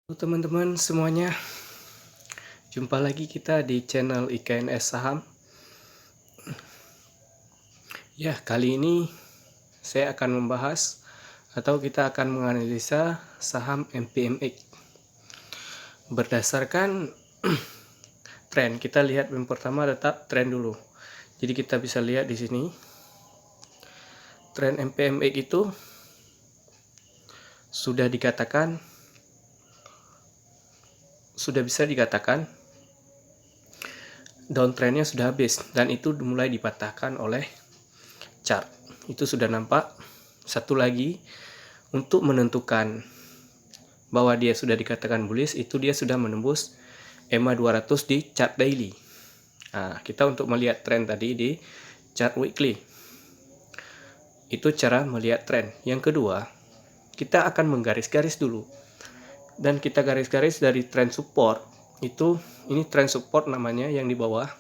Halo teman-teman semuanya, jumpa lagi kita di channel IKNS Saham. Ya, kali ini saya akan membahas atau kita akan menganalisa saham MPMX berdasarkan tren. Kita lihat yang pertama tetap tren dulu. Jadi kita bisa lihat di sini tren MPMX itu sudah bisa dikatakan downtrendnya sudah habis dan itu mulai dipatahkan oleh chart. Itu sudah nampak. Satu lagi, untuk menentukan bahwa dia sudah dikatakan bullish, itu dia sudah menembus EMA 200 di chart daily. Nah, kita untuk melihat tren tadi di chart weekly. Itu cara melihat tren. Yang kedua, kita akan menggaris-garis dulu. Dan kita garis-garis dari tren support. Ini tren support namanya yang di bawah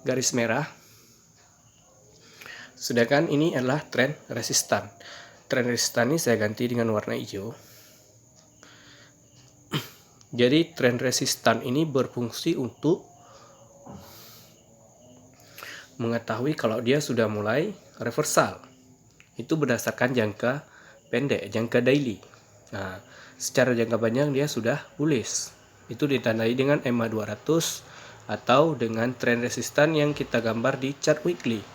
garis merah. Sedangkan ini adalah tren resistan. Tren resistan ini saya ganti dengan warna hijau. Jadi tren resistan ini berfungsi untuk mengetahui kalau dia sudah mulai reversal. Itu berdasarkan jangka pendek, jangka daily. Nah, secara jangka panjang dia sudah bullish. Itu ditandai dengan EMA 200 atau dengan tren resistan yang kita gambar di chart weekly.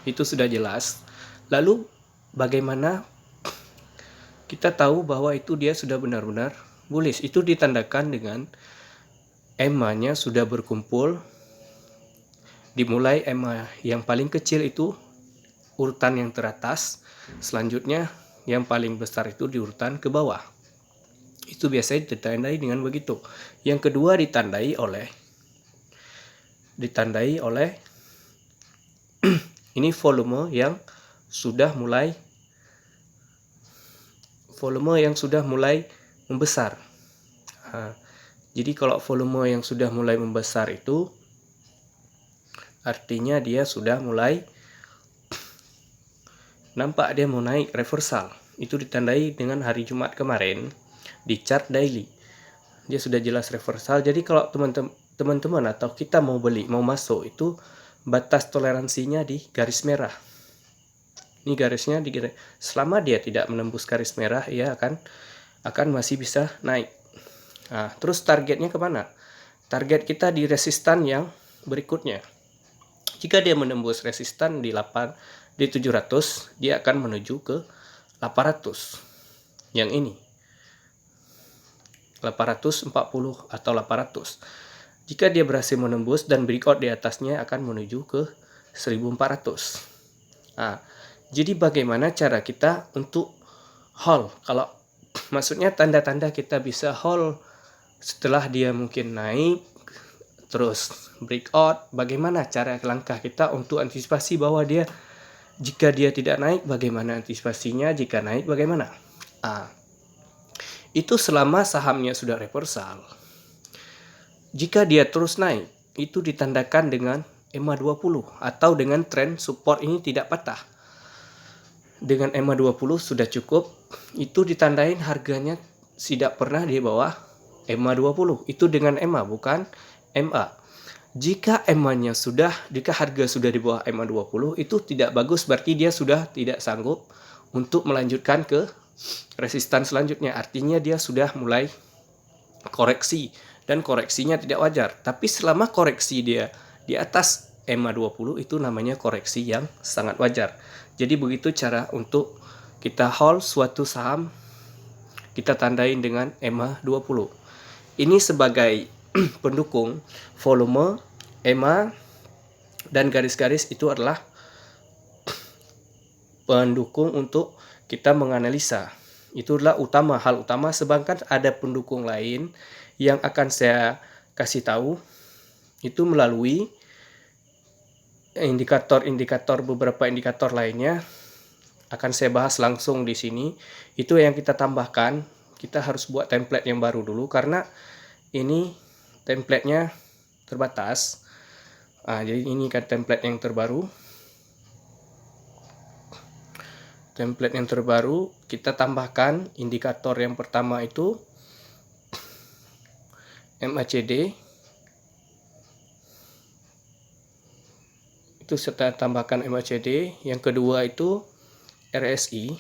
Itu sudah jelas. Lalu bagaimana kita tahu bahwa itu dia sudah benar-benar bullish? Itu ditandakan dengan EMA-nya sudah berkumpul. Dimulai EMA yang paling kecil itu urutan yang teratas, selanjutnya yang paling besar itu di urutan ke bawah. Itu biasanya ditandai dengan begitu. Yang kedua ditandai oleh ini volume yang sudah mulai membesar. Nah, jadi kalau volume yang sudah mulai membesar itu artinya dia sudah mulai nampak dia mau naik reversal. Itu ditandai dengan hari Jumat kemarin di chart daily. Dia sudah jelas reversal. Jadi kalau teman-teman atau kita mau beli, mau masuk, itu batas toleransinya di garis merah. Ini garisnya selama dia tidak menembus garis merah, ia akan masih bisa naik. Nah, terus targetnya kemana? Target kita di resistan yang berikutnya. Jika dia menembus resistan di 700, dia akan menuju ke 800. Yang ini 840 atau 800. Jika dia berhasil menembus dan breakout di atasnya akan menuju ke 1400. Nah, jadi bagaimana cara kita untuk hold? Kalau maksudnya tanda-tanda kita bisa hold setelah dia mungkin naik terus breakout, bagaimana cara langkah kita untuk antisipasi bahwa jika dia tidak naik, bagaimana antisipasinya? Jika naik, bagaimana? Itu selama sahamnya sudah reversal. Jika dia terus naik, itu ditandakan dengan EMA 20 atau dengan tren support ini tidak patah. Dengan EMA 20 sudah cukup, itu ditandain harganya tidak pernah di bawah EMA 20. Itu dengan EMA, bukan MA. Jika jika harga sudah di bawah EMA 20, itu tidak bagus, berarti dia sudah tidak sanggup untuk melanjutkan ke resistan selanjutnya. Artinya dia sudah mulai koreksi dan koreksinya tidak wajar. Tapi selama koreksi dia di atas EMA 20, itu namanya koreksi yang sangat wajar. Jadi begitu cara untuk kita hold suatu saham, kita tandain dengan EMA 20. Ini sebagai pendukung volume, EMA, dan garis-garis itu adalah pendukung untuk kita menganalisa. Itu adalah hal utama, sedangkan ada pendukung lain yang akan saya kasih tahu itu melalui beberapa indikator lainnya akan saya bahas langsung di sini. Itu yang kita tambahkan. Kita harus buat template yang baru dulu karena ini template-nya terbatas. Jadi ini kan template yang terbaru. Template yang terbaru kita tambahkan indikator yang pertama itu MACD. Itu serta tambahkan MACD. Yang kedua itu RSI.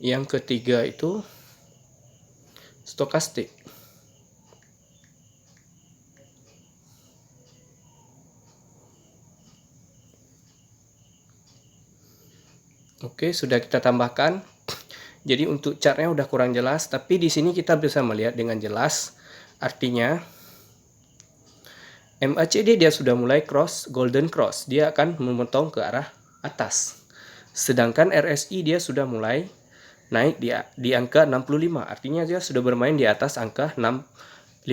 Yang ketiga itu stokastik. Oke, sudah kita tambahkan. Jadi untuk chartnya udah kurang jelas, tapi di sini kita bisa melihat dengan jelas. Artinya MACD dia sudah mulai golden cross, dia akan memotong ke arah atas. Sedangkan RSI dia sudah mulai naik di angka 65, artinya dia sudah bermain di atas angka 50.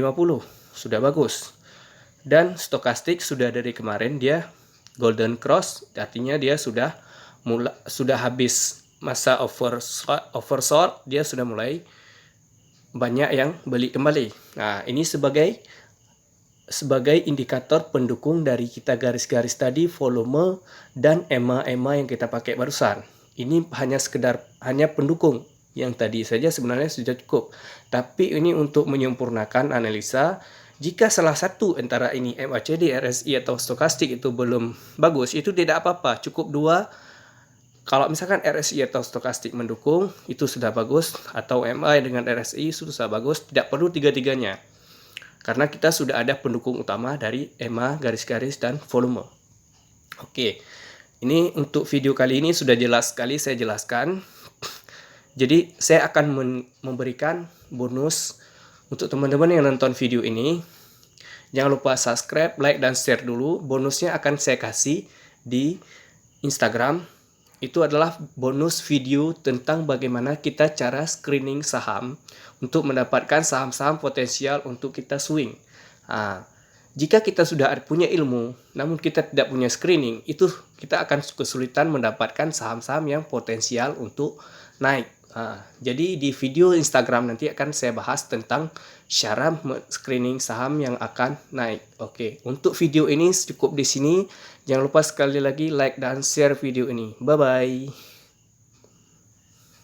Sudah bagus. Dan stokastik sudah dari kemarin dia golden cross, artinya dia sudah habis masa overshort, dia sudah mulai banyak yang beli kembali. Nah, ini sebagai indikator pendukung dari kita garis-garis tadi, volume dan EMA yang kita pakai barusan. Ini hanya pendukung. Yang tadi saja sebenarnya sudah cukup. Tapi ini untuk menyempurnakan analisa. Jika salah satu antara ini MACD, RSI atau stokastik itu belum bagus, itu tidak apa-apa, cukup dua. Kalau misalkan RSI atau stokastik mendukung, itu sudah bagus, atau MA dengan RSI sudah bagus, tidak perlu tiga-tiganya. Karena kita sudah ada pendukung utama dari EMA, garis-garis, dan volume. Oke, ini untuk video kali ini sudah jelas sekali saya jelaskan. Jadi saya akan memberikan bonus untuk teman-teman yang nonton video ini. Jangan lupa subscribe, like, dan share dulu. Bonusnya akan saya kasih di Instagram. Itu adalah bonus video tentang bagaimana kita cara screening saham untuk mendapatkan saham-saham potensial untuk kita swing. Jika kita sudah punya ilmu, namun kita tidak punya screening, itu kita akan kesulitan mendapatkan saham-saham yang potensial untuk naik. Jadi di video Instagram nanti akan saya bahas tentang cara screening saham yang akan naik. Oke, untuk video ini cukup di sini. Jangan lupa sekali lagi like dan share video ini. Bye-bye.